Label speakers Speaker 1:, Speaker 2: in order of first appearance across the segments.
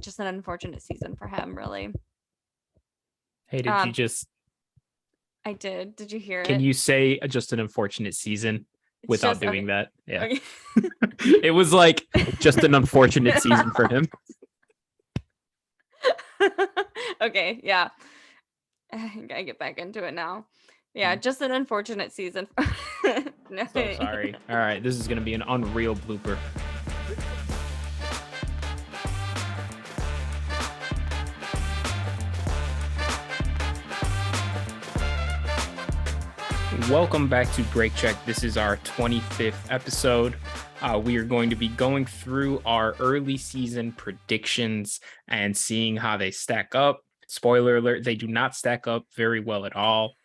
Speaker 1: just an unfortunate season for him, really.
Speaker 2: Hey, did you just?
Speaker 1: I did. Did you hear
Speaker 2: Can
Speaker 1: it?
Speaker 2: you say just an unfortunate season
Speaker 1: It's
Speaker 2: without
Speaker 1: just
Speaker 2: doing
Speaker 1: okay.
Speaker 2: that? Yeah.
Speaker 1: Okay.
Speaker 2: It was like just an unfortunate season for him.
Speaker 1: Okay, yeah. I gotta get back into it now. Yeah, just an unfortunate season. No.
Speaker 2: So sorry. All right, this is going to be an unreal blooper. Welcome back to Break Check. This is our 25th episode. We are going to be going through our early season predictions and seeing how they stack up. Spoiler alert, they do not stack up very well at all.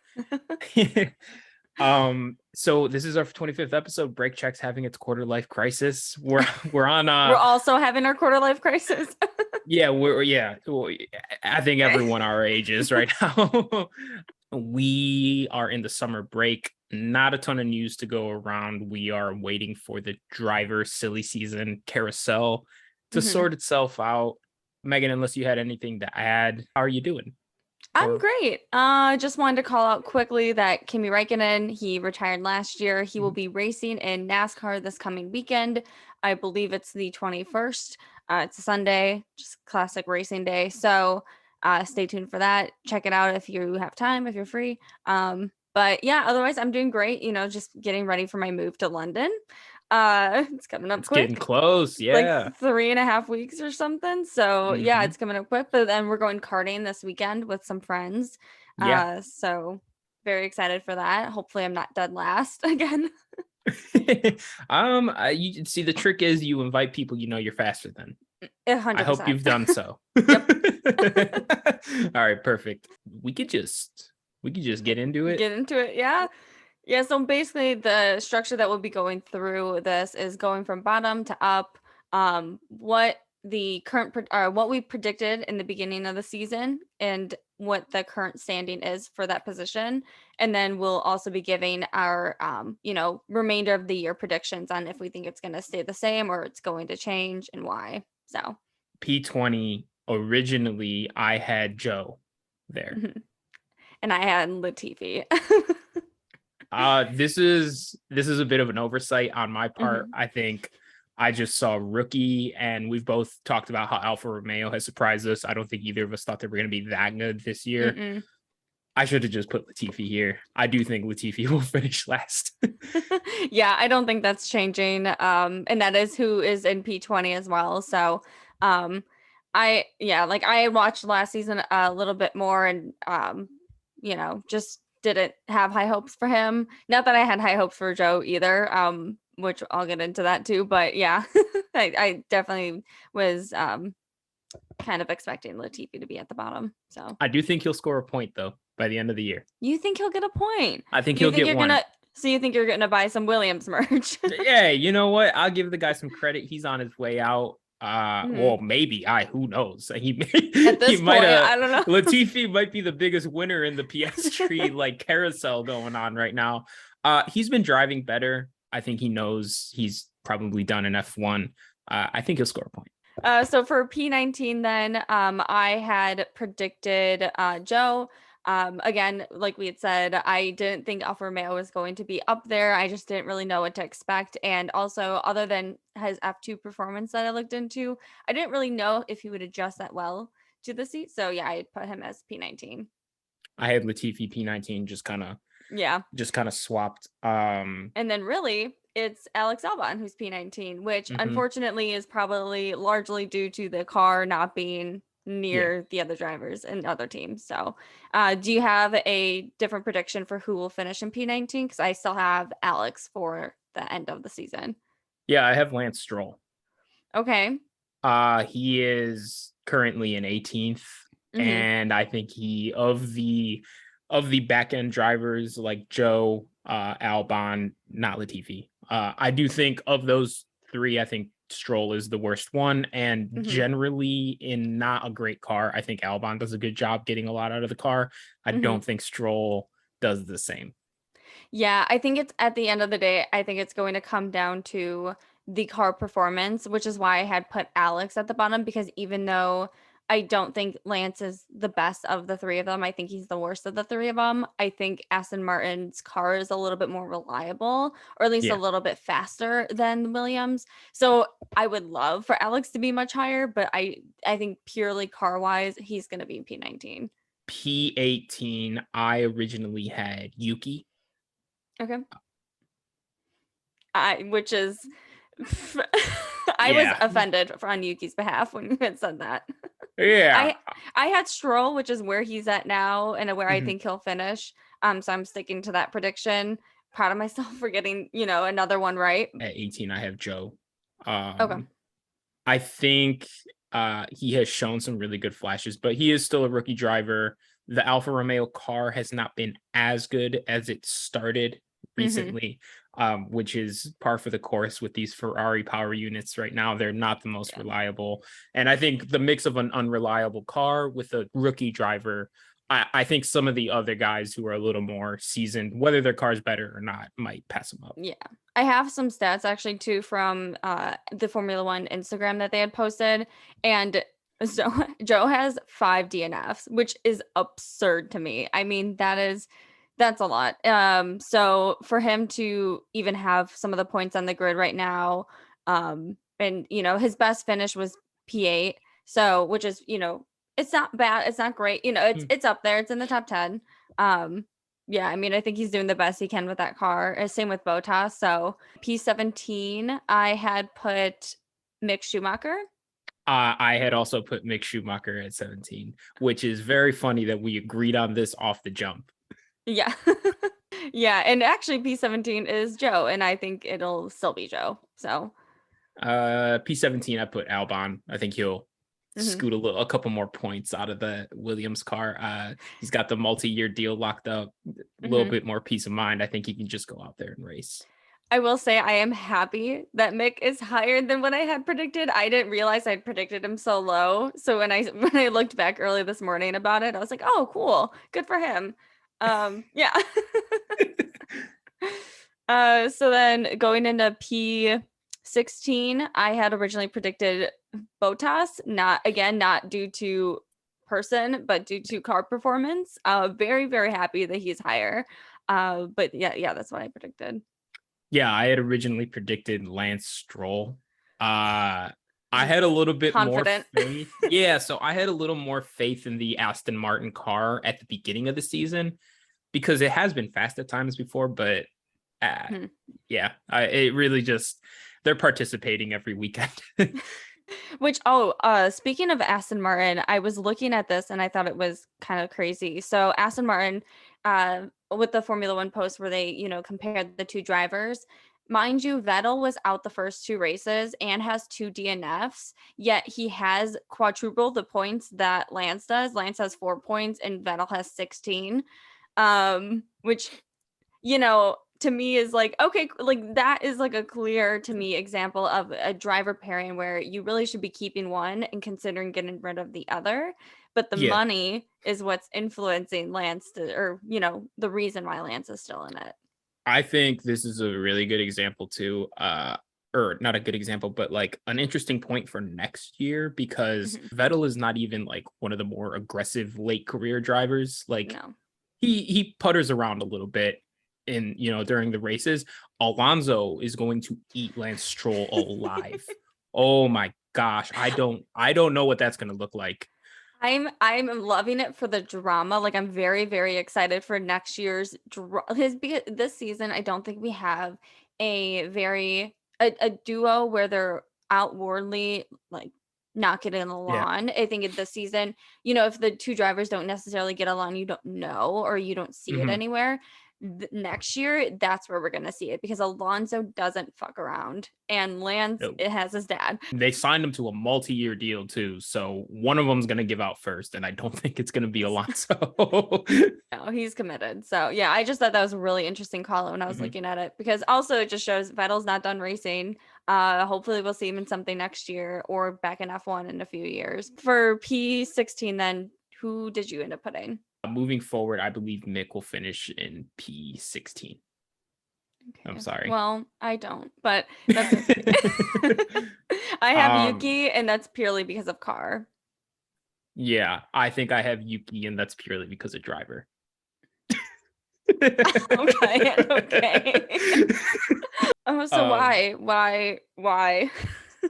Speaker 2: So this is our 25th episode. Break Check's having its quarter life crisis. We're on
Speaker 1: We're also having our quarter life crisis.
Speaker 2: I think everyone our age is right now. We are in the summer break. Not a ton of news to go around. We are waiting for the driver silly season carousel to sort itself out. Megan, unless you had anything to add, how are you doing?
Speaker 1: I'm great. Just wanted to call out quickly that Kimi Räikkönen, he retired last year. He will be racing in NASCAR this coming weekend. I believe it's the 21st. It's a Sunday, just classic racing day. So stay tuned for that. Check it out if you have time, if you're free. But yeah, otherwise I'm doing great. Just getting ready for my move to London. It's coming up quick.
Speaker 2: Getting close, yeah.
Speaker 1: Like 3.5 weeks or something. So yeah, it's coming up quick. But then we're going karting this weekend with some friends.
Speaker 2: Yeah.
Speaker 1: So very excited for that. Hopefully I'm not dead last again.
Speaker 2: You see, the trick is you invite people you're faster than.
Speaker 1: 100%.
Speaker 2: I hope you've done so.
Speaker 1: Yep.
Speaker 2: All right, perfect. We could just get into it.
Speaker 1: Get into it, yeah. Yeah, so basically the structure that we'll be going through this is going from bottom to up. What the current what we predicted in the beginning of the season and what the current standing is for that position, and then we'll also be giving our remainder of the year predictions on if we think it's going to stay the same or it's going to change and why. So
Speaker 2: P20 originally I had Joe there.
Speaker 1: And I had Latifi.
Speaker 2: This is a bit of an oversight on my part. I think I just saw rookie, and we've both talked about how Alfa Romeo has surprised us. I don't think either of us thought they were going to be that good this year. I should have just put Latifi here. I do think Latifi will finish last.
Speaker 1: Yeah, I don't think that's changing. And that is who is in P20 as well. So I watched last season a little bit more and just didn't have high hopes for him. Not that I had high hopes for Joe either, which I'll get into that too. But yeah, I definitely was kind of expecting Latifi to be at the bottom. So
Speaker 2: I do think he'll score a point though by the end of the year.
Speaker 1: You think he'll get a point?
Speaker 2: I think he'll get one.
Speaker 1: So you think you're going to buy some Williams merch?
Speaker 2: Yeah, you know what? I'll give the guy some credit. He's on his way out. Well, maybe who knows? At
Speaker 1: this point, I don't know.
Speaker 2: Latifi might be the biggest winner in the PS3 like carousel going on right now. He's been driving better. I think he knows he's probably done an F1. I think he'll score a point.
Speaker 1: So for P19 then, I had predicted Joe. Again, like we had said, I didn't think Alfa Romeo was going to be up there. I just didn't really know what to expect. And also, other than his F2 performance that I looked into, I didn't really know if he would adjust that well to the seat. So yeah, I put him as P19.
Speaker 2: I had Latifi P19, just kind of swapped.
Speaker 1: And then really, it's Alex Albon who's P19, which unfortunately is probably largely due to the car not being near the other drivers and other teams. So do you have a different prediction for who will finish in P19? Because I still have Alex for the end of the season.
Speaker 2: Yeah, I have Lance Stroll.
Speaker 1: Okay.
Speaker 2: He is currently in 18th, and I think he of the back end drivers like Joe, Albon, not Latifi. I do think of those three, I think Stroll is the worst one, and generally in not a great car. I think Albon does a good job getting a lot out of the car. I don't think Stroll does the same.
Speaker 1: Yeah, I think it's at the end of the day, I think it's going to come down to the car performance, which is why I had put Alex at the bottom, because even though I don't think Lance is the best of the three of them, I think he's the worst of the three of them. I think Aston Martin's car is a little bit more reliable, or at least a
Speaker 2: Yeah.
Speaker 1: little bit faster than Williams. So I would love for Alex to be much higher, but I think purely car wise, he's going to be P19.
Speaker 2: P18, I originally had Yuki.
Speaker 1: Okay. Which is I was
Speaker 2: Yeah.
Speaker 1: offended on Yuki's behalf when you had said that.
Speaker 2: Yeah.
Speaker 1: I had Stroll, which is where he's at now and where I
Speaker 2: Mhm.
Speaker 1: think he'll finish. So I'm sticking to that prediction. Proud of myself for getting, another one right.
Speaker 2: At 18, I have Joe.
Speaker 1: Okay.
Speaker 2: I think he has shown some really good flashes, but he is still a rookie driver. The Alfa Romeo car has not been as good as it started
Speaker 1: Mm-hmm.
Speaker 2: recently, which is par for the course with these Ferrari power units right now. They're not the most
Speaker 1: Yeah.
Speaker 2: reliable. And I think the mix of an unreliable car with a rookie driver, I think some of the other guys who are a little more seasoned, whether their car's better or not, might pass them up.
Speaker 1: Yeah. I have some stats actually too from the Formula One Instagram that they had posted. And so Joe has 5 DNFs, which is absurd to me. I mean, that's a lot. So for him to even have some of the points on the grid right now, and his best finish was P8. So which is, it's not bad, it's not great. It's up there, it's in the top 10. Um, yeah, I mean, I think he's doing the best he can with that car. Same with Bottas. So P17, I had put Mick Schumacher.
Speaker 2: I had also put Mick Schumacher at 17, which is very funny that we agreed on this off the jump.
Speaker 1: Yeah. Yeah, and actually P17 is Joe, and I think it'll still be Joe. So,
Speaker 2: P17, I put Albon. I think he'll
Speaker 1: mhm,
Speaker 2: scoot a couple more points out of the Williams car. He's got the multi-year deal locked up, a little
Speaker 1: mhm.
Speaker 2: bit more peace of mind. I think he can just go out there and race.
Speaker 1: I will say I am happy that Mick is higher than what I had predicted. I didn't realize I'd predicted him so low. So when I looked back early this morning about it, I was like, "Oh, cool. Good for him." Yeah. So then going into P16, I had originally predicted Bottas, not due to person, but due to car performance. Very, very happy that he's higher. But yeah, that's what I predicted.
Speaker 2: Yeah, I had originally predicted Lance Stroll. I had a little bit more
Speaker 1: Confident.
Speaker 2: faith. Yeah, so I had a little more faith in the Aston Martin car at the beginning of the season because it has been fast at times before, but uh,
Speaker 1: Hmm.
Speaker 2: yeah, it really just they're participating every weekend.
Speaker 1: Speaking of Aston Martin, I was looking at this and I thought it was kind of crazy. So Aston Martin, with the Formula One post where they, compared the two drivers, mind you, Vettel was out the first two races and has 2 DNFs, yet he has quadrupled the points that Lance does. Lance has 4 points and Vettel has 16. Which to me is like, okay, like that is like a clear to me example of a driver pairing where you really should be keeping one and considering getting rid of the other. But the
Speaker 2: Yeah,
Speaker 1: money is what's influencing Lance or, the reason why Lance is still in it.
Speaker 2: I think this is a really good example too. Or not a good example, but like an interesting point for next year because
Speaker 1: Mhm.
Speaker 2: Vettel is not even like one of the more aggressive late career drivers. Like
Speaker 1: No.
Speaker 2: he putters around a little bit in during the races. Alonso is going to eat Lance Stroll alive. Oh my gosh, I don't know what that's going to look like.
Speaker 1: I'm loving it for the drama. Like I'm very very excited for next year's this season. I don't think we have a duo where they're outwardly like not getting
Speaker 2: Yeah.
Speaker 1: along. I think in this season, if the two drivers don't necessarily get along, you don't know or you don't see it
Speaker 2: Mm-hmm.
Speaker 1: anywhere. Next year, that's where we're gonna see it because Alonso doesn't fuck around and Lance
Speaker 2: No.
Speaker 1: it has his dad.
Speaker 2: They signed him to a multi-year deal too, so one of them's going to give out first, and I don't think it's going to be Alonso.
Speaker 1: No, he's committed. So yeah, I just thought that was a really interesting call when I was
Speaker 2: Mhm.
Speaker 1: looking at it because also it just shows Vettel's not done racing. Hopefully we'll see him in something next year or back in F1 in a few years. For P16, then who did you end up putting?
Speaker 2: Moving forward, I believe Mick will finish in P16. I'm
Speaker 1: Okay.
Speaker 2: sorry.
Speaker 1: Well, I don't, but that's okay. I have
Speaker 2: um,
Speaker 1: Yuki, and that's purely because of car.
Speaker 2: yeah, I think I have Yuki, and that's purely because of driver.
Speaker 1: Okay, okay. Oh, so
Speaker 2: um,
Speaker 1: why?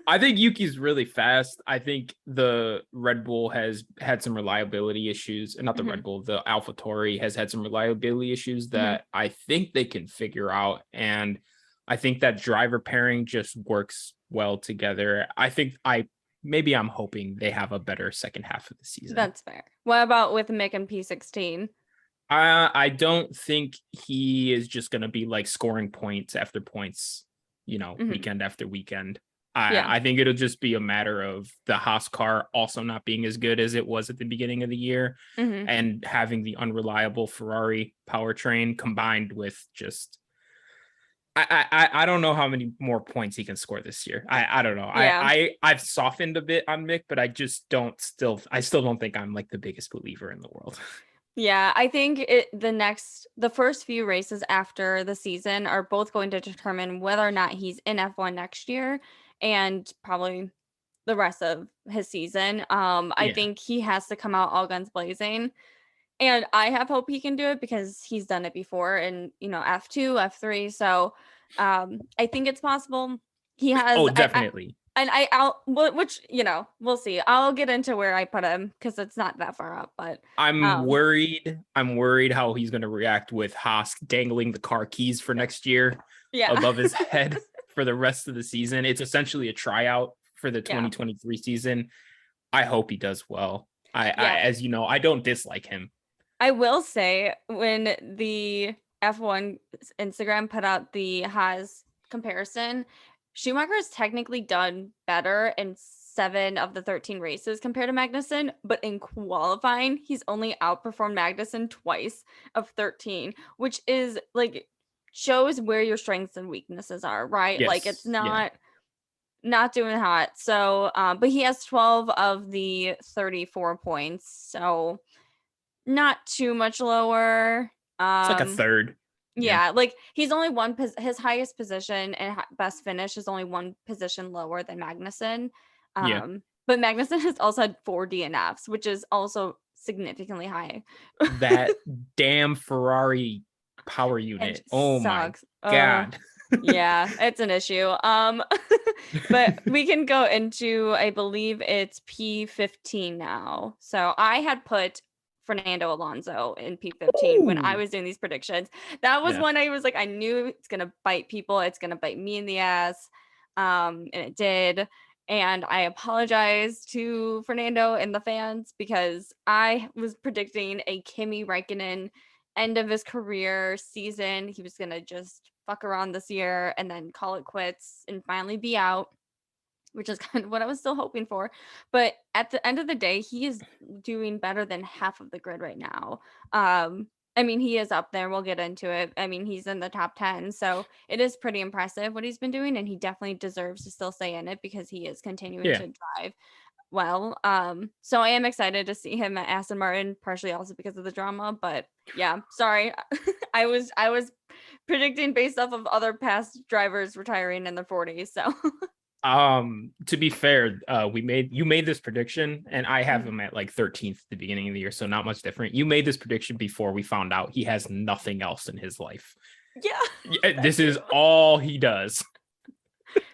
Speaker 2: I think Yuki's really fast. I think the Red Bull has had some reliability issues, and not the
Speaker 1: Hmm.
Speaker 2: Red Bull, the AlphaTauri has had some reliability issues
Speaker 1: Hmm.
Speaker 2: that I think they can figure out. And I think that driver pairing just works well together. Maybe I'm hoping they have a better second half of the season.
Speaker 1: That's fair. What about with Mick and P16?
Speaker 2: I don't think he is just going to be like scoring points after points,
Speaker 1: Hmm.
Speaker 2: weekend after weekend.
Speaker 1: Yeah.
Speaker 2: I think it'll just be a matter of the Haas car also not being as good as it was at the beginning of the year,
Speaker 1: Hmm.
Speaker 2: and having the unreliable Ferrari powertrain combined with just I don't know how many more points he can score this year. I don't know.
Speaker 1: Yeah.
Speaker 2: I've softened a bit on Mick, but I still don't think I'm like the biggest believer in the world.
Speaker 1: Yeah, I think the first few races after the season are both going to determine whether or not he's in F1 next year and probably the rest of his season. I
Speaker 2: Yeah.
Speaker 1: think he has to come out all guns blazing. And I have hope he can do it because he's done it before in, F2, F3. So I think it's possible. He has
Speaker 2: Oh, definitely.
Speaker 1: which, we'll see. I'll get into where I put him because it's not that far up, but
Speaker 2: I'm
Speaker 1: um
Speaker 2: worried. I'm worried how he's going to react with Haas dangling the car keys for next year
Speaker 1: yeah.
Speaker 2: above his head for the rest of the season. It's essentially a tryout for the
Speaker 1: Yeah.
Speaker 2: 2023 season. I hope he does well.
Speaker 1: Yeah.
Speaker 2: As you know, I don't dislike him.
Speaker 1: I will say when the F1 Instagram put out the Haas comparison, Schumacher's technically done better in 7 of the 13 races compared to Magnussen, but in qualifying, he's only outperformed Magnussen twice of 13, which is like shows where your strengths and weaknesses are, right? Like it's
Speaker 2: Yes. Yeah.
Speaker 1: not doing hot. So, but he has 12 of the 34 points. So not too much lower.
Speaker 2: It's like a
Speaker 1: Um,
Speaker 2: third. Yeah.
Speaker 1: yeah, like he's only his highest position and best finish is only one position lower than Magnussen.
Speaker 2: Yeah.
Speaker 1: But Magnussen has also had 4 DNFs, which is also significantly high.
Speaker 2: That damn Ferrari power
Speaker 1: And
Speaker 2: unit. Oh my
Speaker 1: sucks.
Speaker 2: God.
Speaker 1: Yeah, it's an issue. But we can go into, I believe it's P15 now. So I had put Fernando Alonso in P15 when I
Speaker 2: Ooh.
Speaker 1: was doing these predictions. That was
Speaker 2: Yeah.
Speaker 1: when I was like, I knew it's gonna bite people, it's gonna bite me in the ass. And it did. And I apologize to Fernando and the fans because I was predicting a Kimi Räikkönen end of his career season. He was gonna just fuck around this year and then call it quits and finally be out, which is kind of what I was still hoping for. But at the end of the day, he is doing better than half of the grid right now. I mean, he is up there. We'll get into it. I mean, he's in the top 10. So it is pretty impressive what he's been doing. And he definitely deserves to still stay in it because he is continuing
Speaker 2: Yeah.
Speaker 1: to drive well. So I am excited to see him at Aston Martin, partially also because of the drama. But yeah, sorry. I was predicting based off of other past drivers retiring in their 40s. So
Speaker 2: To be fair, you made this prediction, and I have
Speaker 1: Mhm.
Speaker 2: him at like 13th at the beginning of the year, so not much different. You made this prediction before we found out he has nothing else in his life.
Speaker 1: Yeah,
Speaker 2: This
Speaker 1: that's
Speaker 2: is
Speaker 1: true.
Speaker 2: all he does.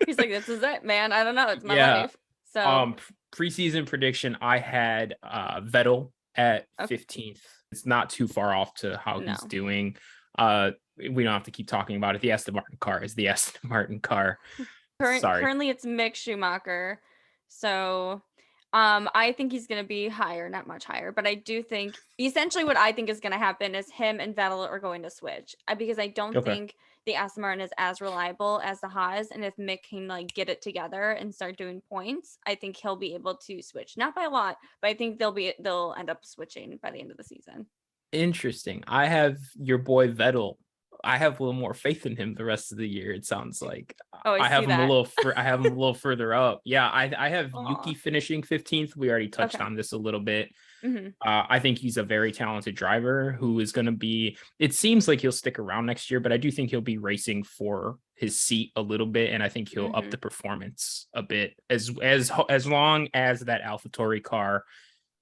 Speaker 1: He's like, this is it, man. I don't know. It's my
Speaker 2: Yeah.
Speaker 1: life. So
Speaker 2: Preseason prediction, I had Vettel at
Speaker 1: okay,
Speaker 2: 15th. It's not too far off to how he's
Speaker 1: no.
Speaker 2: doing. We don't have to keep talking about it. The Aston Martin car is the Aston Martin car. Sorry.
Speaker 1: Currently it's Mick Schumacher. So I think he's gonna be higher, not much higher, but I do think essentially what I think is gonna happen is him and Vettel are going to switch. Because I don't
Speaker 2: Okay.
Speaker 1: think the Aston Martin is as reliable as the Haas, and if Mick can like get it together and start doing points, I think he'll be able to switch. Not by a lot, but I think they'll end up switching by the end of the season.
Speaker 2: Interesting. I have your boy Vettel I have a little more faith in him the rest of the year. It sounds like
Speaker 1: Oh, I
Speaker 2: I have
Speaker 1: see
Speaker 2: him a
Speaker 1: that.
Speaker 2: little. I have him a little further up. Yeah, I have
Speaker 1: Aw.
Speaker 2: Yuki finishing 15th. We already touched
Speaker 1: Okay.
Speaker 2: on this a little bit.
Speaker 1: Hmm.
Speaker 2: I think he's a very talented driver who is going to be. It seems like he'll stick around next year, but I do think he'll be racing for his seat a little bit, and I think he'll up
Speaker 1: Hmm.
Speaker 2: the performance a bit as long as that AlphaTauri car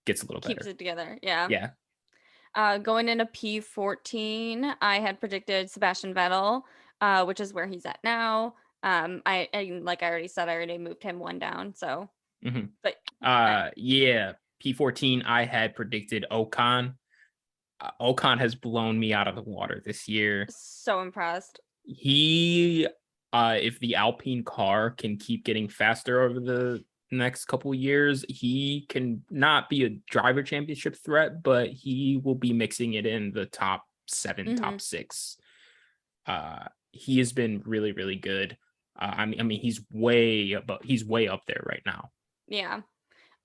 Speaker 2: gets a little
Speaker 1: Keeps
Speaker 2: better.
Speaker 1: it together. Yeah.
Speaker 2: Yeah.
Speaker 1: Going into P14, I had predicted Sebastian Vettel, which is where he's at now. Like I already said, I already moved him one down. So,
Speaker 2: Mm-hmm.
Speaker 1: but
Speaker 2: Yeah. P14, I had predicted Ocon. Ocon has blown me out of the water this year.
Speaker 1: so impressed.
Speaker 2: He, if the Alpine car can keep getting faster over the next couple years, he can not be a driver championship threat, but he will be mixing it in the top 7,
Speaker 1: Hmm.
Speaker 2: top 6. He has been really, really good. I mean, he's way up there right now.
Speaker 1: Yeah.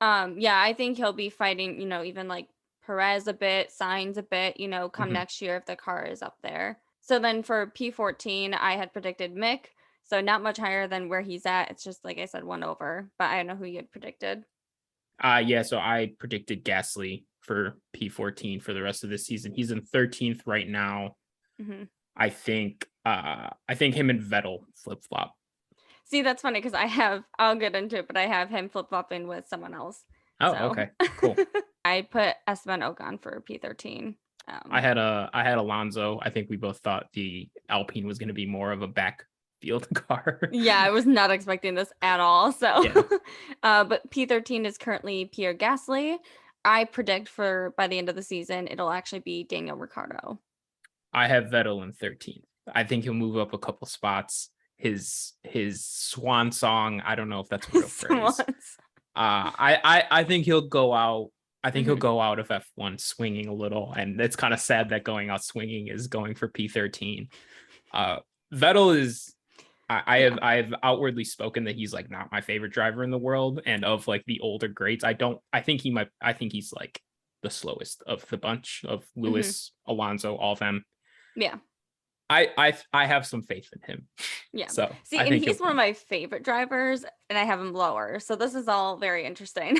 Speaker 1: Yeah, I think he'll be fighting, even like Perez a bit, Sainz a bit, come
Speaker 2: Mm-hmm.
Speaker 1: next year if the car is up there. So then for P14, I had predicted Mick. So not much higher than where he's at. It's just like I said, one over. But I don't know who you had predicted.
Speaker 2: Yeah, so I predicted Gasly for P14 for the rest of this season. He's in 13th right now.
Speaker 1: Hmm.
Speaker 2: I think him and Vettel flip-flop.
Speaker 1: See, that's funny because I'll get into it, but I have him flip flopping with someone else.
Speaker 2: Oh,
Speaker 1: So
Speaker 2: okay. Cool.
Speaker 1: I put Esteban Ocon for P13.
Speaker 2: I had Alonso. I think we both thought the Alpine was going to be more of a backfield car.
Speaker 1: Yeah, I was not expecting this at all. So,
Speaker 2: Yeah.
Speaker 1: But P13 is currently Pierre Gasly. I predict for by the end of the season, it'll actually be Daniel Ricciardo.
Speaker 2: I have Vettel in 13th. I think he'll move up a couple spots. His swan song, I don't know if that's a real phrase.
Speaker 1: Swans.
Speaker 2: I think he'll go out. I think he'll
Speaker 1: Mhm.
Speaker 2: go out of F1 swinging a little, and it's kind of sad that going out swinging is going for P13. Vettel is.
Speaker 1: Yeah.
Speaker 2: I've outwardly spoken that he's like not my favorite driver in the world, and of like the older greats, I think he might. I think he's like the slowest of the bunch of
Speaker 1: Hmm.
Speaker 2: Lewis, Alonso, all of them.
Speaker 1: Yeah.
Speaker 2: I have some faith in him.
Speaker 1: Yeah.
Speaker 2: So
Speaker 1: See,
Speaker 2: I
Speaker 1: and
Speaker 2: think
Speaker 1: he's one of my favorite drivers, and I have him lower. So this is all very interesting.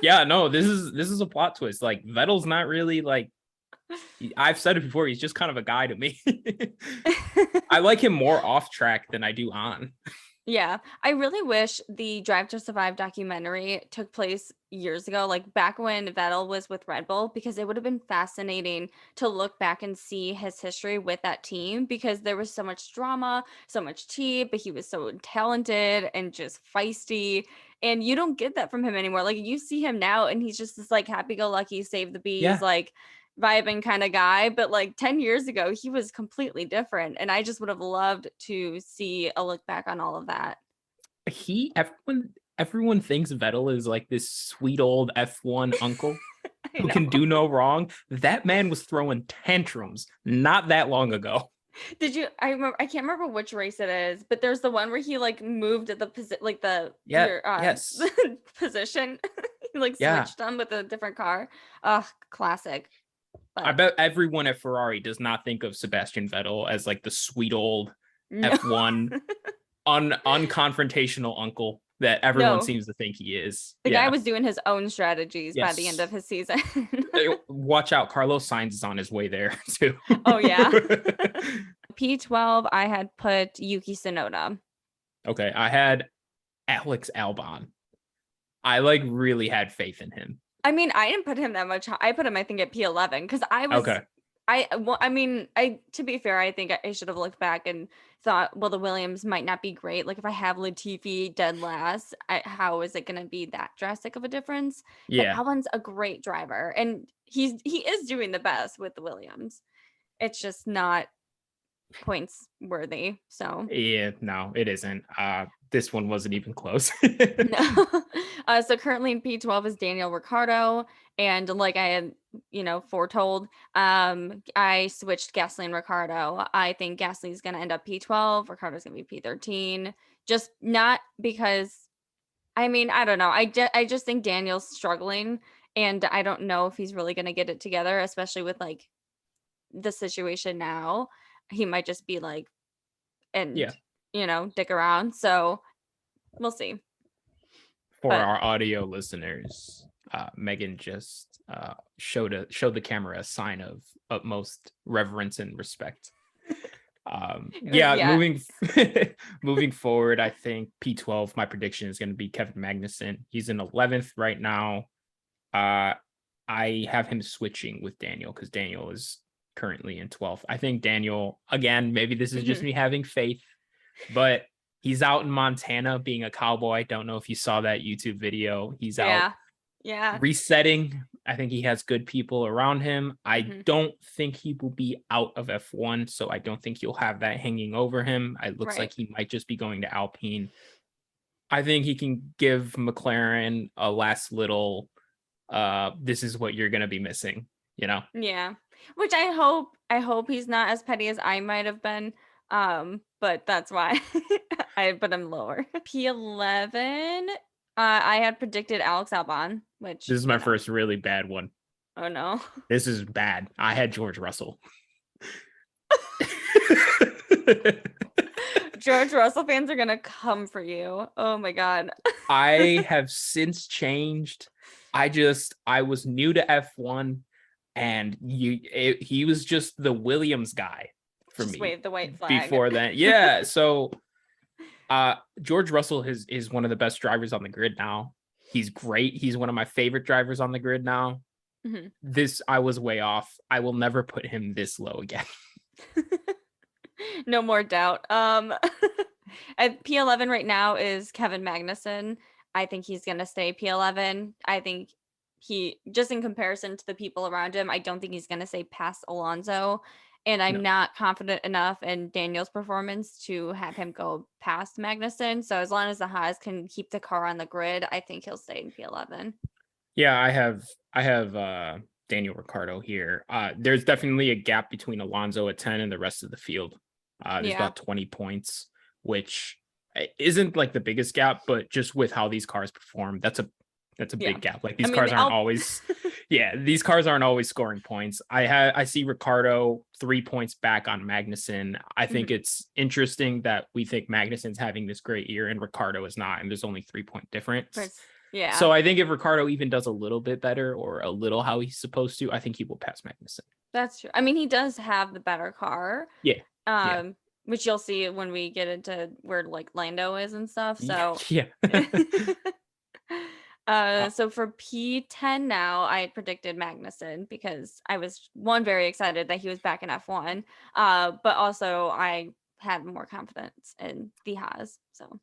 Speaker 2: Yeah, no, this is a plot twist. Like Vettel's not really like I've said it before, he's just kind of a guy to me. I like him more off track than I do on.
Speaker 1: Yeah, I really wish the Drive to Survive documentary took place years ago, like back when Vettel was with Red Bull, because it would have been fascinating to look back and see his history with that team because there was so much drama, so much tea, but he was so talented and just feisty. And you don't get that from him anymore. Like you see him now and he's just this like happy-go-lucky, save the bees,
Speaker 2: Yeah.
Speaker 1: like vibing kind of guy, but like 10 years ago he was completely different and I just would have loved to see a look back on all of that.
Speaker 2: Everyone thinks Vettel is like this sweet old F1 uncle
Speaker 1: I
Speaker 2: who
Speaker 1: know.
Speaker 2: can do no wrong. That man was throwing tantrums not that long ago.
Speaker 1: Did you I can't remember which race it is, but there's the one where he like moved the like the
Speaker 2: Yeah,
Speaker 1: your
Speaker 2: yes.
Speaker 1: position. He like
Speaker 2: Yeah.
Speaker 1: switched them with a different car. Ugh, classic.
Speaker 2: I
Speaker 1: But
Speaker 2: bet everyone at Ferrari does not think of Sebastian Vettel as like the sweet old
Speaker 1: no.
Speaker 2: F1 unconfrontational uncle that everyone
Speaker 1: No.
Speaker 2: seems to think he is.
Speaker 1: The guy
Speaker 2: Yeah.
Speaker 1: was doing his own strategies by the end
Speaker 2: Yes.
Speaker 1: of his season.
Speaker 2: Watch out. Carlos Sainz is on his way there too.
Speaker 1: Oh yeah. P12, I had put Yuki Tsunoda.
Speaker 2: Okay. I had Alex Albon. I like really had faith in him.
Speaker 1: I mean, I didn't put him that much. I put him, I think, at P11 because
Speaker 2: Okay.
Speaker 1: I mean, to be fair, I think I should have looked back and thought, well, the Williams might not be great. Like if I have Latifi dead last, how is it going to be that drastic of a difference? But
Speaker 2: Yeah.
Speaker 1: Albon's a great driver, and he is doing the best with the Williams. It's just not points worthy. So
Speaker 2: Yeah. No, it isn't. This one wasn't even close.
Speaker 1: no. So currently in P12 is Daniel Ricciardo. And like I had, foretold, I switched Gasly and Ricciardo. I think Gasly's going to end up P12. Ricciardo's going to be P13. Just not because, I mean, I don't know. I just think Daniel's struggling. And I don't know if he's really going to get it together, especially with like the situation now. he might just be like, and
Speaker 2: Yeah.
Speaker 1: dick around. So we'll see.
Speaker 2: For
Speaker 1: But
Speaker 2: our audio listeners, Megan just showed the camera a sign of utmost reverence and respect. Yeah,
Speaker 1: yeah.
Speaker 2: moving forward, I think P12, my prediction is going to be Kevin Magnussen. He's in 11th right now. I have him switching with Daniel because Daniel is currently in 12th. I think Daniel, again, maybe this is just me having faith, but he's out in Montana being a cowboy. Don't know if you saw that YouTube video. He's out
Speaker 1: Yeah.
Speaker 2: resetting. I think he has good people around him. I don't think he will be out of F1, so I don't think you'll have that hanging over him. It looks like he might just be going to Alpine. I think he can give McLaren a last little this is what you're going to be missing,
Speaker 1: Yeah. Which I hope he's not as petty as I might have been. But that's why I put him lower. P11, I had predicted Alex Albon, which
Speaker 2: This is my first really bad one.
Speaker 1: Oh no.
Speaker 2: This is bad. I had George Russell.
Speaker 1: George Russell fans are gonna come for you. Oh my god.
Speaker 2: I have since changed. I was new to F1 and he was just the Williams guy for
Speaker 1: Just
Speaker 2: me.
Speaker 1: wave the white flag.
Speaker 2: Before that. Yeah. So George Russell is one of the best drivers on the grid now. He's great. He's one of my favorite drivers on the grid now. This I was way off. I will never put him this low again.
Speaker 1: No more doubt. At P11 right now is Kevin Magnussen. I think he's gonna stay P11. I think he, just in comparison to the people around him, I don't think he's gonna stay past Alonso. And I'm not confident enough in Daniel's performance to have him go past Magnussen. So as long as the Haas can keep the car on the grid, I think he'll stay in P11.
Speaker 2: Yeah, I have Daniel Ricciardo here. There's definitely a gap between Alonso at 10 and the rest of the field. There's about 20 points, which isn't like the biggest gap, but just with how these cars perform, that's a big gap. Like these cars aren't always these cars aren't always scoring points. I see Ricciardo 3 points back on Magnussen. I think it's interesting that we think Magnussen's having this great year and Ricciardo is not, and there's only 3-point difference.
Speaker 1: Yeah.
Speaker 2: So I think if Ricciardo even does a little bit better or a little how he's supposed to, I think he will pass Magnussen.
Speaker 1: That's true. I mean, he does have the better car.
Speaker 2: Yeah.
Speaker 1: Which you'll see when we get into where like Lando is and stuff. So
Speaker 2: yeah.
Speaker 1: So for P10 now, I had predicted Magnussen because I was very excited that he was back in F1. But also I had more confidence in the Haas. So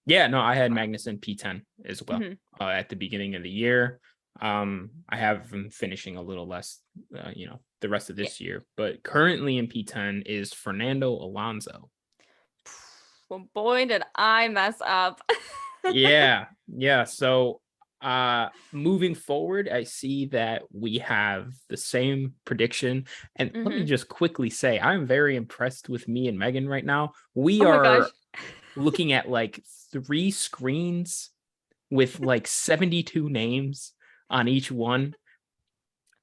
Speaker 2: yeah, no, I had Magnussen P10 as well at the beginning of the year. I have him finishing a little less, the rest of this year, but currently in P10 is Fernando Alonso.
Speaker 1: Well, boy, did I mess up.
Speaker 2: Yeah. So moving forward, I see that we have the same prediction. And let me just quickly say, I'm very impressed with me and Megan right now. We are looking at like 3 screens with like 72 names on each one.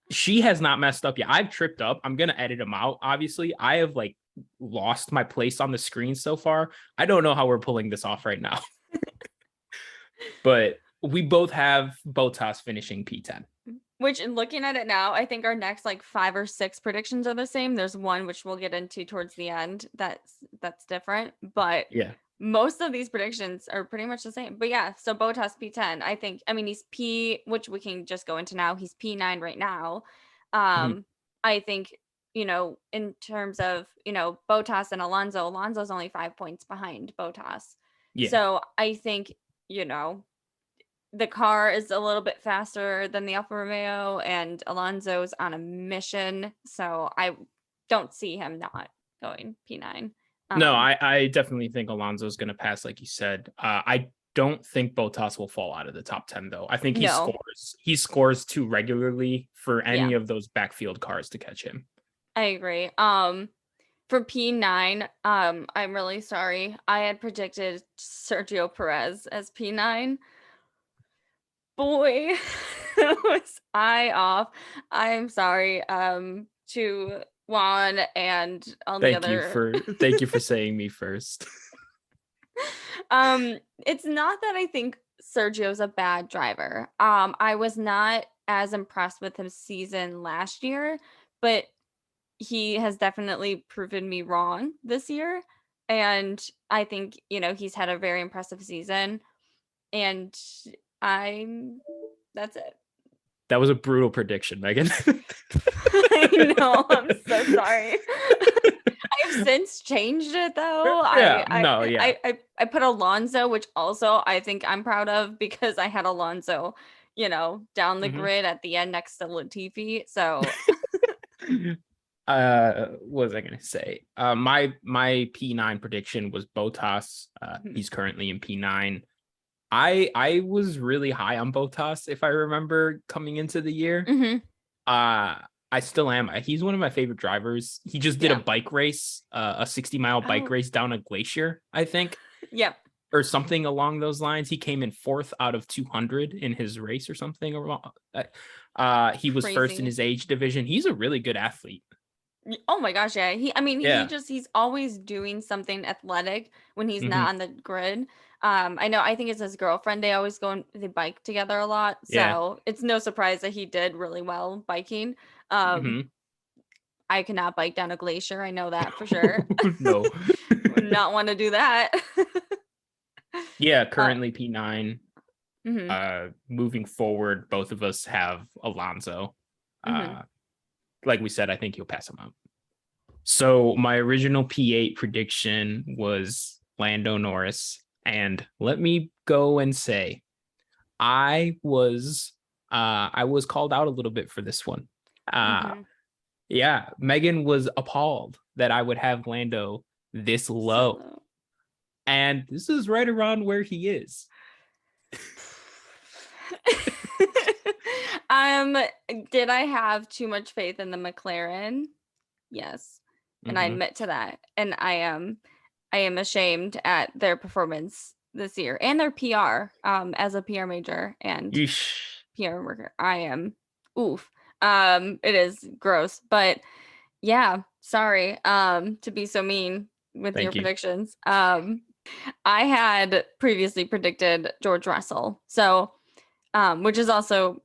Speaker 2: She has not messed up yet. I've tripped up. I'm going to edit them out. Obviously, I have like lost my place on the screen so far. I don't know how we're pulling this off right now. But we both have Bottas finishing P10.
Speaker 1: Which, in looking at it now, I think our next like 5 or 6 predictions are the same. There's one which we'll get into towards the end that's different, but most of these predictions are pretty much the same. But yeah, so Bottas P10. I mean he's P, which we can just go into now. He's P9 right now. I think, in terms of, Bottas and Alonso's only 5 points behind Bottas. So I think, the car is a little bit faster than the Alfa Romeo, and Alonso's on a mission. So I don't see him not going P9.
Speaker 2: No, I definitely think Alonso's going to pass, like you said. I don't think Bottas will fall out of the top 10, though. I think he scores too regularly for any of those backfield cars to catch him.
Speaker 1: I agree. For P9, I'm really sorry. I had predicted Sergio Perez as P9. Boy, was I off. I'm sorry to Juan and on the other.
Speaker 2: Thank you for saying me first.
Speaker 1: It's not that I think Sergio's a bad driver. I was not as impressed with his season last year, but he has definitely proven me wrong this year. And I think, he's had a very impressive season. And I'm that's it.
Speaker 2: That was a brutal prediction, Megan.
Speaker 1: I know, I'm so sorry. I've since changed it though.
Speaker 2: Yeah, no, yeah.
Speaker 1: I put Alonso, which also I think I'm proud of because I had Alonso, down the grid at the end next to Latifi. So
Speaker 2: what was I gonna say? My P9 prediction was Bottas. He's currently in P9. I was really high on Bottas, if I remember, coming into the year. I still am. He's one of my favorite drivers. He just did a bike race, a 60-mile bike race down a glacier, I think.
Speaker 1: Yep.
Speaker 2: Or something along those lines. He came in 4th out of 200 in his race or something. He was first in his age division. He's a really good athlete.
Speaker 1: Oh my gosh, yeah. He's always doing something athletic when he's not on the grid. I think it's his girlfriend. They always they bike together a lot. So it's no surprise that he did really well biking. I cannot bike down a glacier. I know that for sure.
Speaker 2: No.
Speaker 1: Would not want to do that.
Speaker 2: Yeah, currently P9. Moving forward, both of us have Alonso. Like we said, I think he'll pass him up. So my original P8 prediction was Lando Norris. And let me go and say, I was called out a little bit for this one. Yeah, Megan was appalled that I would have Lando this low. And this is right around where he is.
Speaker 1: Did I have too much faith in the McLaren? Yes. And I admit to that. And I am ashamed at their performance this year and their PR as a PR major and PR worker. I am oof. It is gross, but yeah, sorry to be so mean with your predictions. I had previously predicted George Russell. So which is also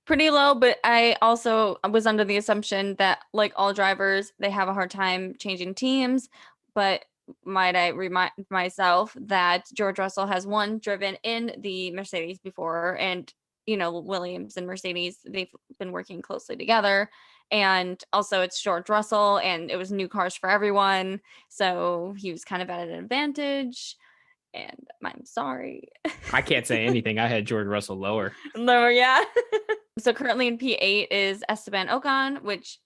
Speaker 1: pretty low, but I also was under the assumption that like all drivers, they have a hard time changing teams, but might I remind myself that George Russell has driven in the Mercedes before, and Williams and Mercedes, they've been working closely together, and also it's George Russell and it was new cars for everyone, so he was kind of at an advantage. And I'm sorry.
Speaker 2: I can't say anything. I had George Russell lower.
Speaker 1: Lower, yeah. So currently in P8 is Esteban Ocon, which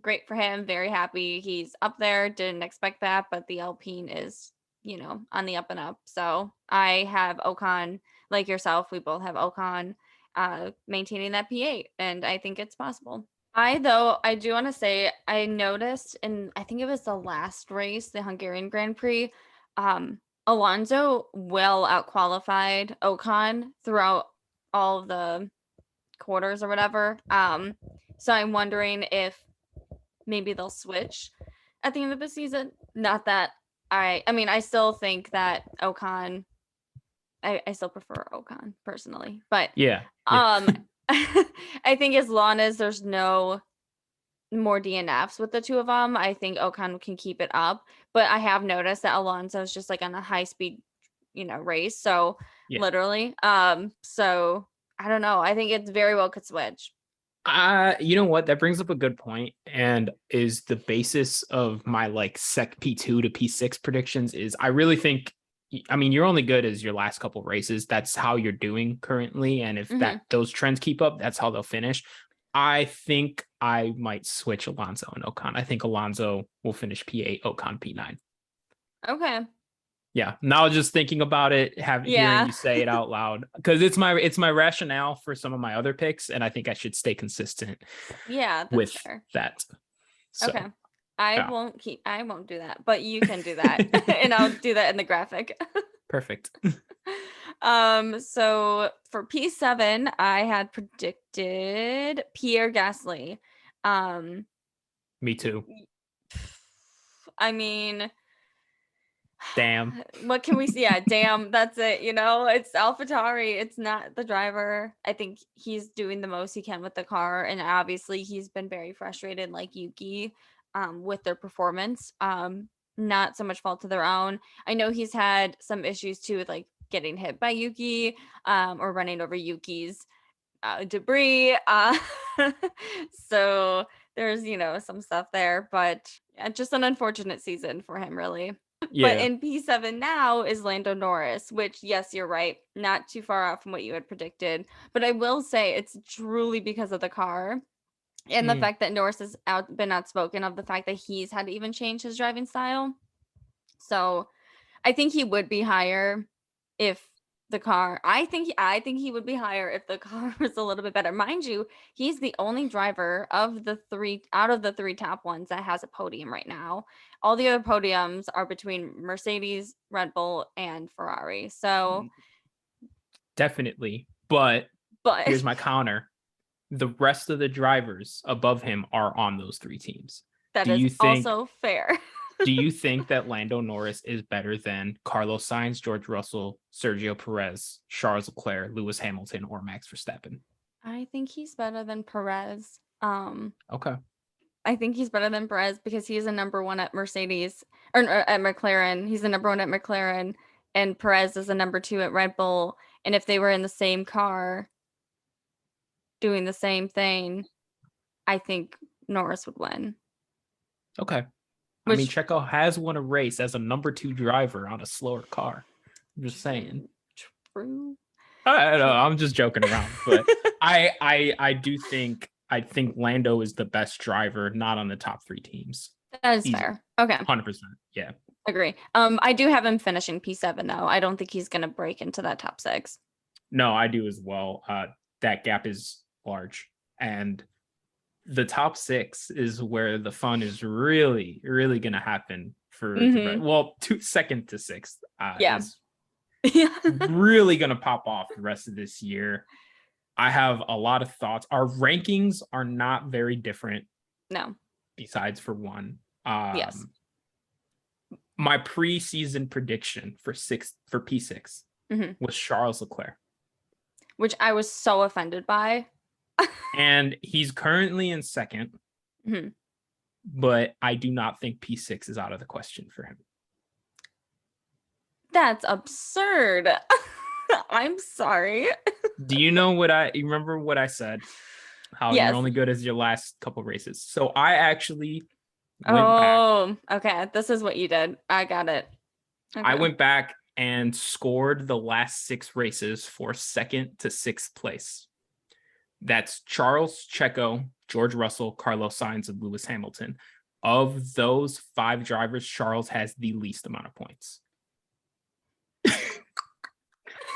Speaker 1: great for him. Very happy. He's up there. Didn't expect that, but the Alpine is, on the up and up. So I have Ocon, like yourself. We both have Ocon maintaining that P8, and I think it's possible. I do want to say, I noticed I think it was the last race, the Hungarian Grand Prix, Alonso well outqualified Ocon throughout all of the quarters or whatever. So I'm wondering if maybe they'll switch at the end of the season. Not that I still think that Ocon, I still prefer Ocon personally, but I think as long as there's no more DNFs with the two of them, I think Ocon can keep it up. But I have noticed that Alonso's just like on a high speed, race. So literally, so I don't know. I think it's very well could switch.
Speaker 2: You know what? That brings up a good point, and is the basis of my like P2 to P6 predictions. Is I really think, you're only good as your last couple races. That's how you're doing currently, and if those trends keep up, that's how they'll finish. I think I might switch Alonso and Ocon. I think Alonso will finish P8, Ocon P9.
Speaker 1: Okay.
Speaker 2: Yeah. Now just thinking about it, hearing you say it out loud, because it's my rationale for some of my other picks, and I think I should stay consistent.
Speaker 1: Yeah,
Speaker 2: with
Speaker 1: fair.
Speaker 2: that. So,
Speaker 1: okay. I won't do that, but you can do that, and I'll do that in the graphic.
Speaker 2: Perfect.
Speaker 1: So for P7, I had predicted Pierre Gasly.
Speaker 2: Me too.
Speaker 1: I mean,
Speaker 2: Damn.
Speaker 1: what can we see? Yeah, damn, that's it. It's AlphaTauri. It's not the driver. I think he's doing the most he can with the car, and obviously he's been very frustrated, like Yuki, with their performance. Not so much fault of their own. I know he's had some issues too with like getting hit by Yuki, or running over Yuki's debris. So there's some stuff there, but yeah, just an unfortunate season for him, really. But
Speaker 2: Yeah.
Speaker 1: in P7 now is Lando Norris, which, yes, you're right, not too far off from what you had predicted. But I will say it's truly because of the car and the
Speaker 2: Mm.
Speaker 1: fact that Norris has been outspoken of the fact that he's had to even change his driving style. So I think he would be higher if the car. I think he would be higher if the car was a little bit better. Mind you, he's the only driver of the three out of the three top ones that has a podium right now. All the other podiums are between Mercedes, Red Bull, and Ferrari. So,
Speaker 2: Definitely. But
Speaker 1: but
Speaker 2: here's my counter. The rest of the drivers above him are on those three teams.
Speaker 1: that
Speaker 2: Do
Speaker 1: is
Speaker 2: you think
Speaker 1: also fair.
Speaker 2: do you think that Lando Norris is better than Carlos Sainz, George Russell, Sergio Perez, Charles Leclerc, Lewis Hamilton, or Max Verstappen?
Speaker 1: I think he's better than Perez.
Speaker 2: Okay.
Speaker 1: I think he's better than Perez because he's a number one at Mercedes or at McLaren. He's a number one at McLaren, and Perez is a number two at Red Bull. And if they were in the same car doing the same thing, I think Norris would win.
Speaker 2: Okay. I mean,
Speaker 1: Which
Speaker 2: Checo has won a race as a number two driver on a slower car. I'm just saying.
Speaker 1: true.
Speaker 2: I know, I'm just joking around, but I do think Lando is the best driver, not on the top three teams.
Speaker 1: That is
Speaker 2: Easy.
Speaker 1: fair. Okay.
Speaker 2: 100%. Yeah.
Speaker 1: Agree. I do have him finishing P7 though. I don't think he's gonna break into that top six.
Speaker 2: No, I do as well. That gap is large. And the top six is where the fun is really, really gonna happen for second to sixth.
Speaker 1: Yeah.
Speaker 2: Is really gonna pop off the rest of this year. I have a lot of thoughts. Our rankings are not very different.
Speaker 1: No.
Speaker 2: Besides for one.
Speaker 1: Yes.
Speaker 2: My preseason prediction for P6 was Charles Leclerc.
Speaker 1: Which I was so offended by.
Speaker 2: And he's currently in second. But I do not think P6 is out of the question for him.
Speaker 1: That's absurd. I'm sorry.
Speaker 2: Do you know you remember what I said? How you're only good as your last couple races. So I actually went back.
Speaker 1: Okay. This is what you did. I got it.
Speaker 2: Okay. I went back and scored the last 6 races for second to sixth place. That's Charles, Checo, George Russell, Carlos Sainz, and Lewis Hamilton. Of those 5 drivers, Charles has the least amount of points.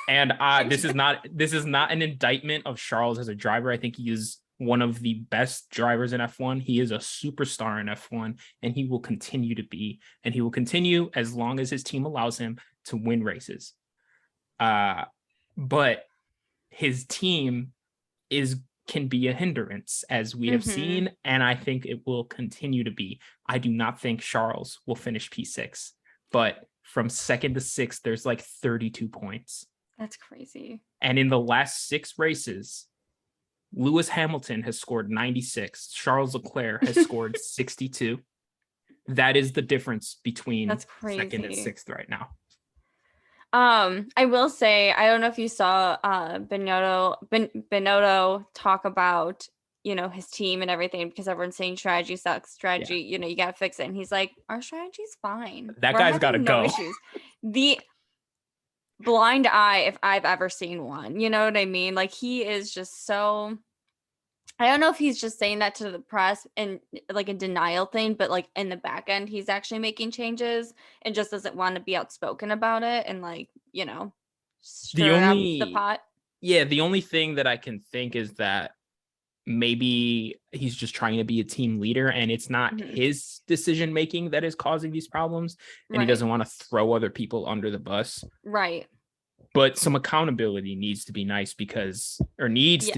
Speaker 2: And this is not an indictment of Charles as a driver. I think he is one of the best drivers in F1. He is a superstar in F1, and he will continue to be. And he will continue as long as his team allows him to win races. But his team can be a hindrance, as we have seen, and I think it will continue to be. I do not think Charles will finish P6, but from second to sixth, there's like 32 points.
Speaker 1: That's crazy.
Speaker 2: And in the last 6 races, Lewis Hamilton has scored 96. Charles Leclerc has scored 62. That is the difference between second and sixth right now.
Speaker 1: I will say, I don't know if you saw Binotto talk about, his team and everything, because everyone's saying strategy sucks. Strategy, you got to fix it. And he's like, our strategy's fine.
Speaker 2: That guy's got to go.
Speaker 1: Issues. The blind eye, if I've ever seen one, you know what I mean? Like, he is just so, I don't know if he's just saying that to the press and like a denial thing, but like in the back end, he's actually making changes and just doesn't want to be outspoken about it and like, stir up the pot.
Speaker 2: Yeah, the only thing that I can think is that maybe he's just trying to be a team leader and it's not his decision making that is causing these problems, and he doesn't want to throw other people under the bus.
Speaker 1: Right.
Speaker 2: But some accountability needs to be to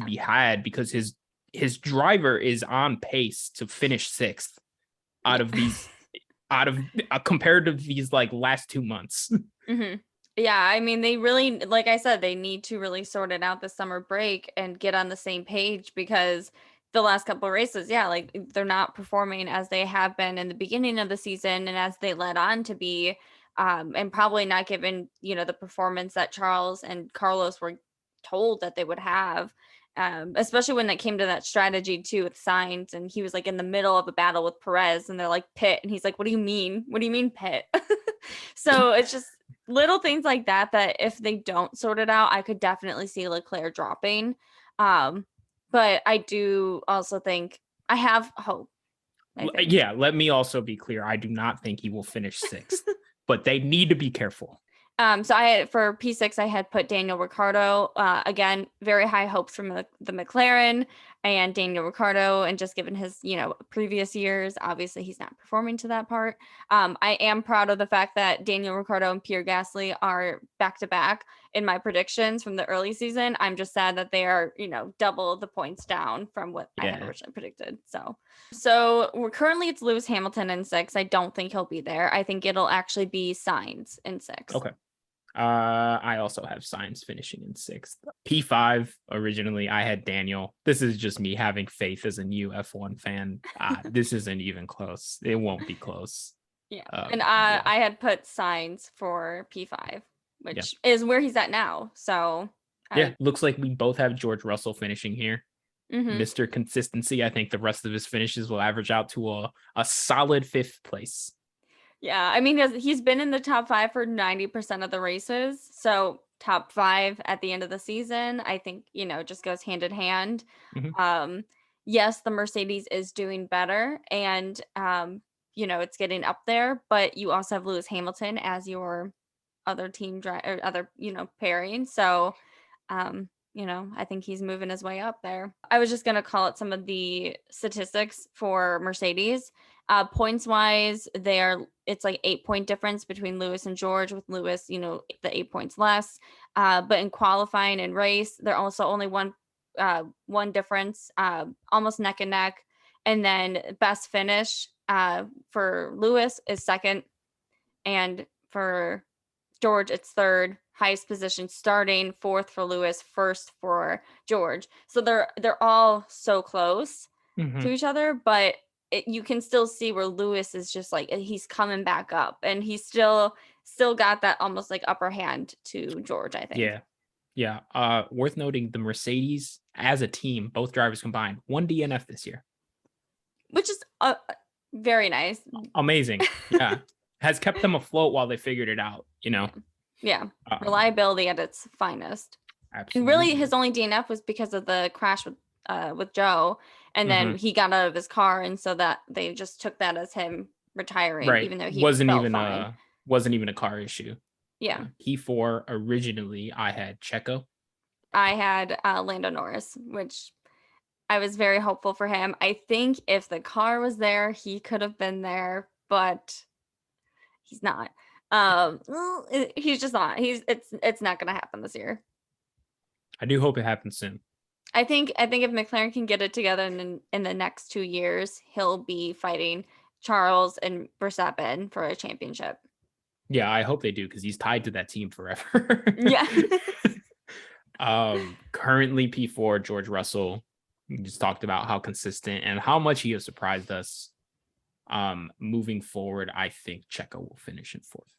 Speaker 2: be had, because his driver is on pace to finish 6th out of these out of compared to these like last 2 months.
Speaker 1: Mm-hmm. Yeah, I mean, they really, like I said, they need to really sort it out this summer break and get on the same page because the last couple of races, yeah, like they're not performing as they have been in the beginning of the season and as they led on to be, and probably not given, the performance that Charles and Carlos were told that they would have. Especially when it came to that strategy too with Sainz, and he was like in the middle of a battle with Perez, and they're like pit, and he's like, "What do you mean? What do you mean pit?" So it's just little things like that if they don't sort it out, I could definitely see Leclerc dropping. But I do also think I have hope.
Speaker 2: Yeah, let me also be clear. I do not think he will finish sixth, but they need to be careful.
Speaker 1: So I had for P6, I had put Daniel Ricciardo. Again, very high hopes from the McLaren and Daniel Ricciardo, and just given his previous years, obviously he's not performing to that part. I am proud of the fact that Daniel Ricciardo and Pierre Gasly are back to back in my predictions from the early season. I'm just sad that they are double the points down from what I had originally predicted. So we're currently it's Lewis Hamilton in 6. I don't think he'll be there. I think it'll actually be Sainz in 6.
Speaker 2: Okay. I also have Sainz finishing in 6th. P5 originally I had Daniel. This is just me having faith as a new F1 fan. This isn't even close. It won't be close.
Speaker 1: Yeah. And I had put Sainz for P5, which is where he's at now. So
Speaker 2: looks like we both have George Russell finishing here.
Speaker 1: Mm-hmm.
Speaker 2: Mr. Consistency. I think the rest of his finishes will average out to a solid 5th place.
Speaker 1: Yeah, I mean, he's been in the top 5 for 90% of the races. So top 5 at the end of the season, I think, just goes hand in hand.
Speaker 2: Mm-hmm.
Speaker 1: Yes, the Mercedes is doing better and, it's getting up there, but you also have Lewis Hamilton as your other team driver, other, pairing. So, I think he's moving his way up there. I was just going to call it some of the statistics for Mercedes. Points wise, it's like 8-point difference between Lewis and George, with Lewis, the 8 points less. But in qualifying and race, they're also only one difference, almost neck and neck. And then best finish for Lewis is 2nd, and for George, it's 3rd. Highest position starting, 4th for Lewis, 1st for George. So they're all so close to each other, but you can still see where Lewis is just like he's coming back up, and he's still got that almost like upper hand to George, I think.
Speaker 2: Yeah. Worth noting, the Mercedes as a team, both drivers combined, 1 DNF this year,
Speaker 1: which is very nice.
Speaker 2: Amazing. Yeah. Has kept them afloat while they figured it out,
Speaker 1: Yeah. Reliability at its finest.
Speaker 2: Absolutely.
Speaker 1: And really his only DNF was because of the crash with Joe, and then he got out of his car, and so that they just took that as him retiring, even though he wasn't
Speaker 2: even a car issue.
Speaker 1: Yeah.
Speaker 2: P4 originally I had Checo.
Speaker 1: I had Lando Norris, which I was very hopeful for him. I think if the car was there, he could have been there, but he's not. He's just not. It's not going to happen this year.
Speaker 2: I do hope it happens soon.
Speaker 1: I think if McLaren can get it together in the next 2 years, he'll be fighting Charles and Verstappen for a championship.
Speaker 2: Yeah, I hope they do, because he's tied to that team forever.
Speaker 1: Yeah.
Speaker 2: Currently P4, George Russell. We just talked about how consistent and how much he has surprised us. Moving forward, I think Checo will finish in 4th.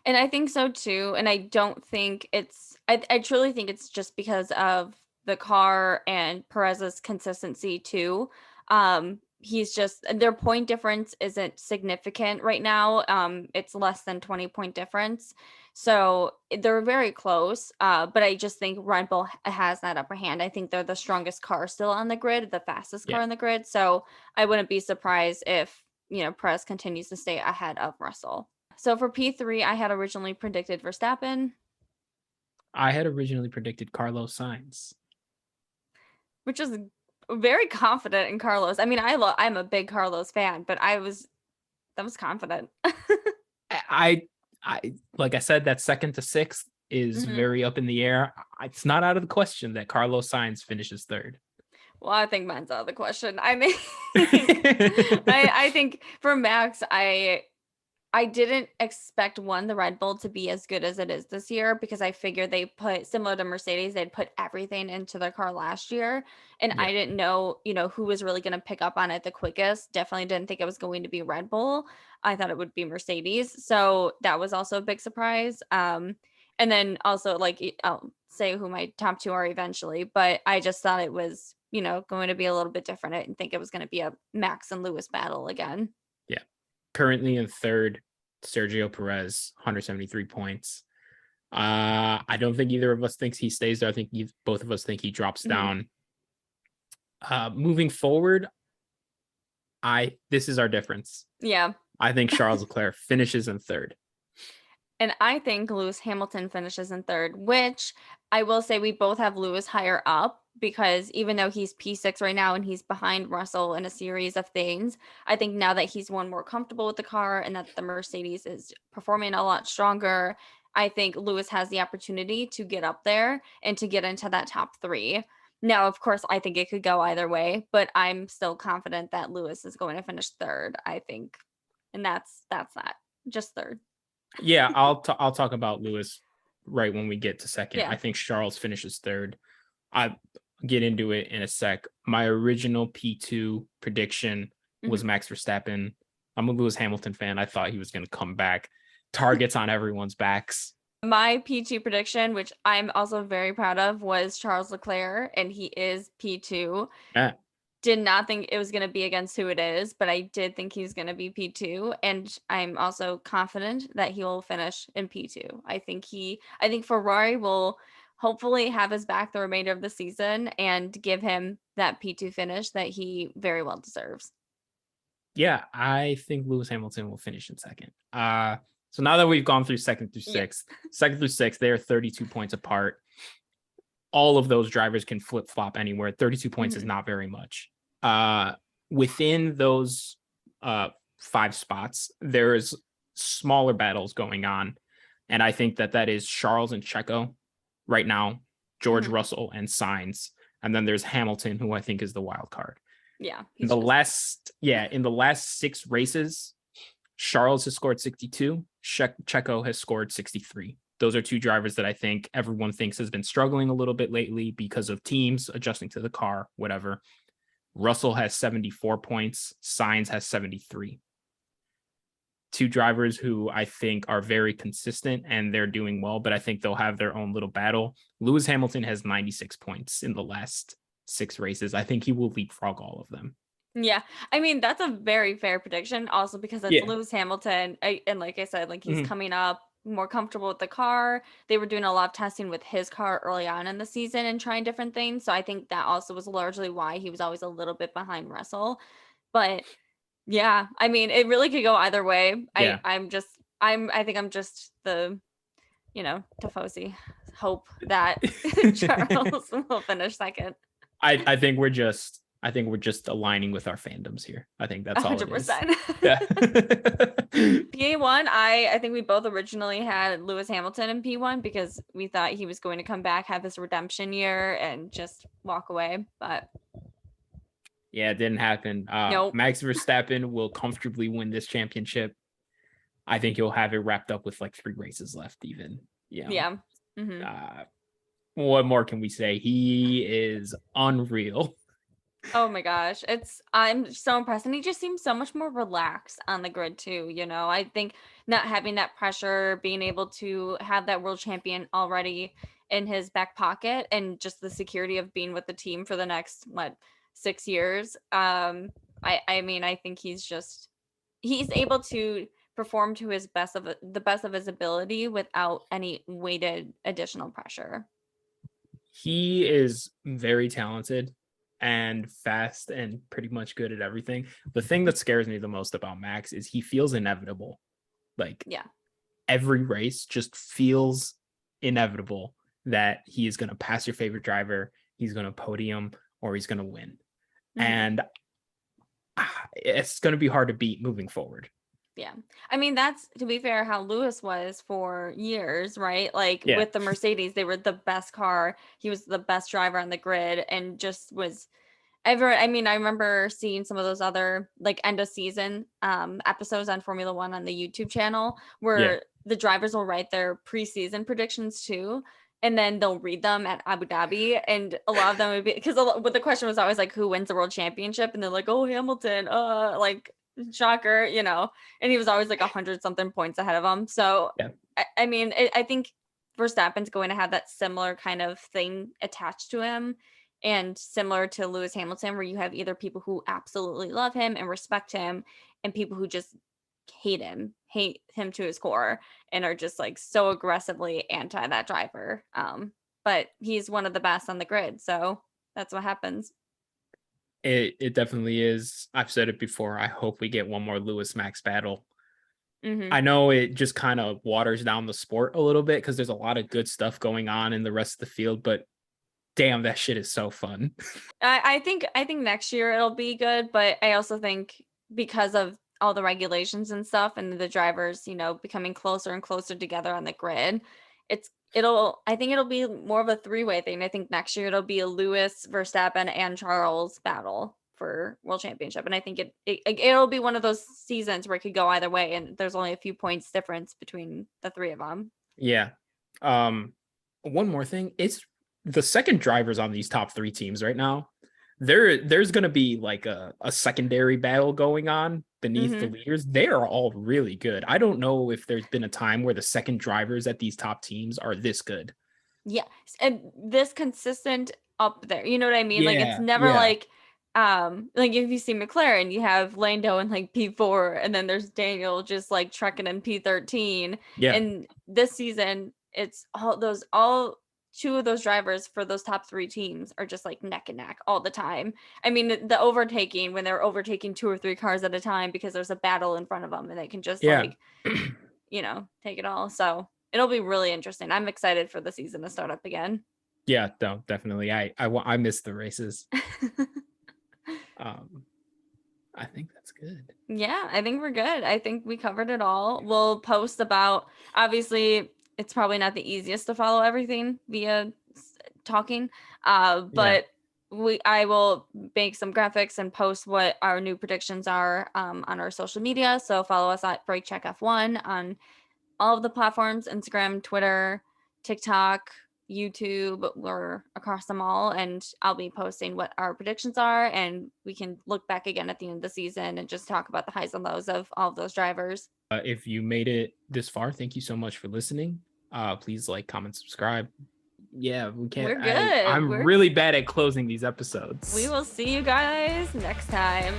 Speaker 1: And I think so too. And I don't think I truly think it's just because of the car and Perez's consistency too. He's just, their point difference isn't significant right now. It's less than 20-point difference. So they're very close. But I just think Red Bull has that upper hand. I think they're the strongest car still on the grid, the fastest car on the grid. So I wouldn't be surprised if, Perez continues to stay ahead of Russell. So for P3, I had originally predicted Verstappen.
Speaker 2: I had originally predicted Carlos Sainz,
Speaker 1: which is very confident in Carlos. I mean, I'm a big Carlos fan, but that was confident.
Speaker 2: I like I said, that 2nd to 6th is very up in the air. It's not out of the question that Carlos Sainz finishes 3rd.
Speaker 1: Well, I think mine's out of the question. I mean, I think for Max, I I didn't expect the Red Bull to be as good as it is this year because I figured they put, similar to Mercedes, they'd put everything into their car last year. And
Speaker 2: Yeah.
Speaker 1: I didn't know, who was really going to pick up on it the quickest. Definitely didn't think it was going to be Red Bull. I thought it would be Mercedes. So that was also a big surprise. And then also, like, I'll say who my top two are eventually, but I just thought it was, going to be a little bit different. I didn't think it was going to be a Max and Lewis battle again.
Speaker 2: Yeah. Currently in third, Sergio Perez, 173 points. I don't think either of us thinks he stays there. I think both of us think he drops
Speaker 1: Mhm.
Speaker 2: down. Moving forward, this is our difference.
Speaker 1: Yeah.
Speaker 2: I think Charles Leclerc finishes in third.
Speaker 1: And I think Lewis Hamilton finishes in third, which I will say we both have Lewis higher up because even though he's P6 right now and he's behind Russell in a series of things, I think now that he's more comfortable with the car and that the Mercedes is performing a lot stronger, I think Lewis has the opportunity to get up there and to get into that top three. Now, of course, I think it could go either way, but I'm still confident that Lewis is going to finish third, I think. And that's that. Just third.
Speaker 2: Yeah, I'll talk about Lewis right when we get to second.
Speaker 1: Yeah.
Speaker 2: I think Charles finishes third. I get into it in a sec. My original P2 prediction was
Speaker 1: Mhm.
Speaker 2: Max Verstappen. I'm a Lewis Hamilton fan. I thought he was going to come back. Targets on everyone's backs.
Speaker 1: My P2 prediction, which I'm also very proud of, was Charles Leclerc, and he is P2.
Speaker 2: Yeah.
Speaker 1: Did not think it was going to be against who it is, but I did think he's going to be P2, and I'm also confident that he will finish in P2. I think Ferrari will hopefully have his back the remainder of the season and give him that P2 finish that he very well deserves.
Speaker 2: Yeah, I think Lewis Hamilton will finish in second. So now that we've gone through
Speaker 1: Yeah.
Speaker 2: second through sixth, they are 32 points apart. All of those drivers can flip flop anywhere. 32 points is
Speaker 1: Mhm.
Speaker 2: not very much. Within those 5 spots, there's smaller battles going on. And I think that is Charles and Checo right now, George
Speaker 1: Mhm.
Speaker 2: Russell and Sainz. And then there's Hamilton, who I think is the wild card.
Speaker 1: Yeah,
Speaker 2: In
Speaker 1: he's
Speaker 2: the
Speaker 1: just
Speaker 2: last 6 races, Charles has scored 62. Checo has scored 63. Those are two drivers that I think everyone thinks has been struggling a little bit lately because of teams adjusting to the car, whatever. Russell has 74 points. Sainz has 73. Two drivers who I think are very consistent and they're doing well, but I think they'll have their own little battle. Lewis Hamilton has 96 points in the last 6 races. I think he will leapfrog all of them.
Speaker 1: Yeah, I mean, that's a very fair prediction also because it's
Speaker 2: Yeah.
Speaker 1: Lewis Hamilton, and like I said, like, he's
Speaker 2: Mhm.
Speaker 1: coming up more comfortable with the car. They were doing a lot of testing with his car early on in the season and trying different things, so I think that also was largely why he was always a little bit behind Russell, but yeah, I mean, it really could go either way.
Speaker 2: Yeah.
Speaker 1: I think I'm just the, Tifosi hope that Charles will finish second.
Speaker 2: I think we're just aligning with our fandoms here. I think that's all it is.
Speaker 1: 100%.
Speaker 2: Yeah.
Speaker 1: P1, I think we both originally had Lewis Hamilton in P1 because we thought he was going to come back, have his redemption year, and just walk away. But
Speaker 2: Yeah, it didn't happen.
Speaker 1: nope.
Speaker 2: Max Verstappen will comfortably win this championship. I think he'll have it wrapped up with like 3 races left, even.
Speaker 1: Yeah. Hmm.
Speaker 2: What more can we say? He is unreal.
Speaker 1: Oh my gosh. I'm so impressed. And he just seems so much more relaxed on the grid too. I think not having that pressure, being able to have that world champion already in his back pocket and just the security of being with the team for the next 6 years. I mean, I think he's able to perform to the best of his ability without any weighted additional pressure.
Speaker 2: He is very talented and fast and pretty much good at everything. The thing that scares me the most about Max is he feels inevitable. Like,
Speaker 1: Yeah.
Speaker 2: every race just feels inevitable that he is going to pass your favorite driver, he's going to podium, or he's going to win.
Speaker 1: Mhm.
Speaker 2: And it's going to be hard to beat moving forward.
Speaker 1: Yeah. I mean, that's, to be fair, how Lewis was for years, right? Like,
Speaker 2: Yeah.
Speaker 1: with the Mercedes, they were the best car. He was the best driver on the grid and just was I mean, I remember seeing some of those other like end of season episodes on Formula One on the YouTube channel
Speaker 2: Yeah.
Speaker 1: where the drivers will write their preseason predictions too. And then they'll read them at Abu Dhabi. And a lot of them would be because the question was always like, who wins the world championship? And they're like, oh, Hamilton, like shocker, you know. And he was always like 100 something points ahead of him. So,
Speaker 2: Yeah.
Speaker 1: I mean, I think Verstappen's going to have that similar kind of thing attached to him and similar to Lewis Hamilton, where you have either people who absolutely love him and respect him, and people who just hate him to his core, and are just like so aggressively anti that driver. But he's one of the best on the grid, so that's what happens.
Speaker 2: It definitely is. I've said it before. I hope we get one more Lewis Max battle.
Speaker 1: Mm-hmm.
Speaker 2: I know it just kind of waters down the sport a little bit because there's a lot of good stuff going on in the rest of the field, but damn, that shit is so fun.
Speaker 1: I think next year it'll be good, but I also think because of all the regulations and stuff and the drivers, you know, becoming closer and closer together on the grid, I think it'll be more of a three-way thing. I think next year it'll be a Lewis, Verstappen, and Charles battle for world championship. And I think it'll be one of those seasons where it could go either way, and there's only a few points difference between the three of them.
Speaker 2: Yeah. One more thing. It's the second drivers on these top three teams right now. There's going to be like a secondary battle going on beneath the leaders. They are all really good. I don't know if there's been a time where the second drivers at these top teams are this good.
Speaker 1: Yeah, and this consistent up there. You know what I mean? Like it's
Speaker 2: Yeah,
Speaker 1: never
Speaker 2: yeah,
Speaker 1: like if you see McLaren, you have Lando in like P4 and then there's Daniel just like trucking in P13.
Speaker 2: yeah,
Speaker 1: And this season it's all two of those drivers for those top three teams are just like neck and neck all the time. I mean the overtaking when they're overtaking two or three cars at a time because there's a battle in front of them and they can just
Speaker 2: yeah.
Speaker 1: like, you know, take it all. So it'll be really interesting. I'm excited for the season to start up again.
Speaker 2: Yeah, no, definitely. I miss the races. Um, I think that's good.
Speaker 1: Yeah, I think we're good. I think we covered it all. We'll post about, obviously, it's probably not the easiest to follow everything via talking,
Speaker 2: Yeah.
Speaker 1: but I will make some graphics and post what our new predictions are on our social media. So follow us at Break Check F1 on all of the platforms: Instagram, Twitter, TikTok, YouTube. We're across them all. And I'll be posting what our predictions are. And we can look back again at the end of the season and just talk about the highs and lows of all of those drivers.
Speaker 2: If you made it this far, thank you so much for listening. Please like, comment, subscribe. Yeah, we can't.
Speaker 1: We're good.
Speaker 2: I'm really bad at closing these episodes.
Speaker 1: We will see you guys next time.